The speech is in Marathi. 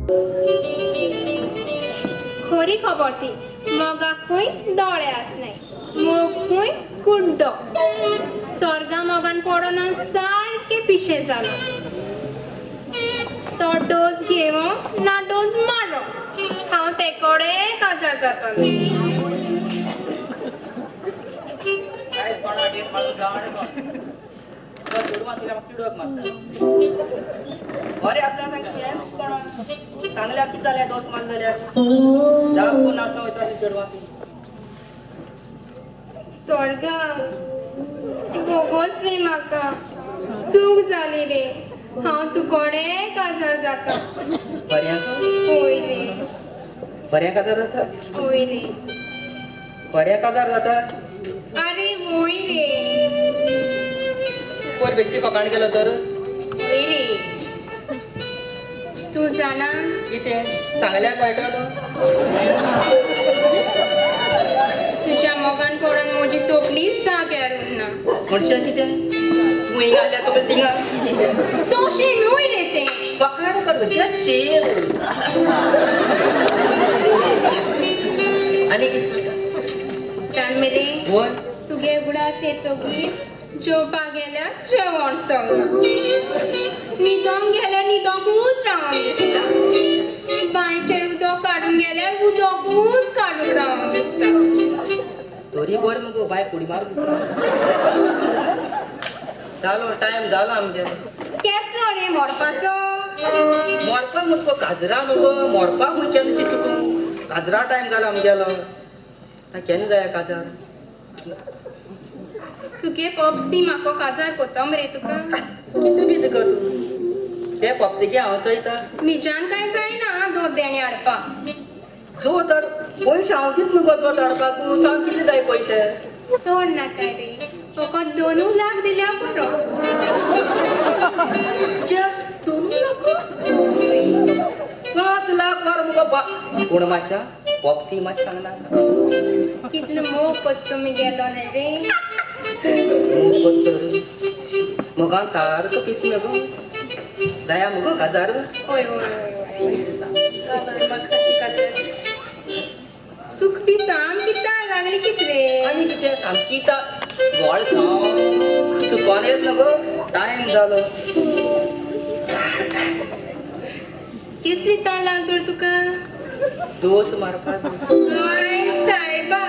खरी खबर ती मोगाक खूंय दोळे आसनाय मोग खूंय कुड्डो स्वर्गा मोगान पडोन सारके पिशे जालो तो डोस घेवो ना डोस मारो हांव ते कोडे काजार जातले बरे असल्या चांगल्या किती झाल्या डोस मारलेल्या जाम कोण नाचता वयता चेडवा स्वर्गा बोगोस रे म्हाका चूक जाली रे हांव तुकोडे काजार जाता होय रे बऱ्या काजार जाता होय रे बऱ्या काजार जाता अरे होय रे कोण बेश्टी फकाण केलं तर होय रे तू जाणा किती चांगल्या वायटा तुझ्या मोगान पडून म्हजी तोकलीच जाग्यार उरना म्हणच्या किती तू हिंगा आल्या तो तिंगा तोशे न्हय रे ते फकाण कर चेर आणि जाण मेरे होय तुगे उगडास येतगीर जेवपाक गेल्यार जेवण चलना न्हिदोंक गेल्यार न्हिदोंकूच रावोन दिसता बांयचेर उदक काडून गेल्यार उदकूच काडून रावोन दिसता तोरी बरें मगो बाय फुडी मार जालो टायम जालो आमचे केसलो रे मरपाचो मोरपाक मुजको काजरा नको मोरपाक म्हणजे चिंतू तूं काजरा टायम जाला आमगेलो केन्ना जाय काजार तुगे पॉप्सी म्हाका काजार कोतम रे तुका कितें बी तुका तूं ते पॉप्सीके हांव चयता मिजान काय जायना दोन देणे हाडपाक जो तर पयशे हांव दित न्हू गो तो धाडपाक तूं सांग कितले जाय पयशे चड नाका रे फकत 2 लाख दिल्यार पुरो जस्ट 2 लाख 5 लाख मार मुगो पूण मातशा पॉप्सी मातशें सांगना कितलो मोग कोत्तो मी गेलो ना रे मोगान सारको पीस मगो जाया मुगो काजार होय होय होय तुक ती साम किता लागली कित रे आनी कितें सामकी ता गोळ सुकोन येत न्हू गो टायम जालो कसली ताळ लागली तुका दोस मारपाक हाय सायबा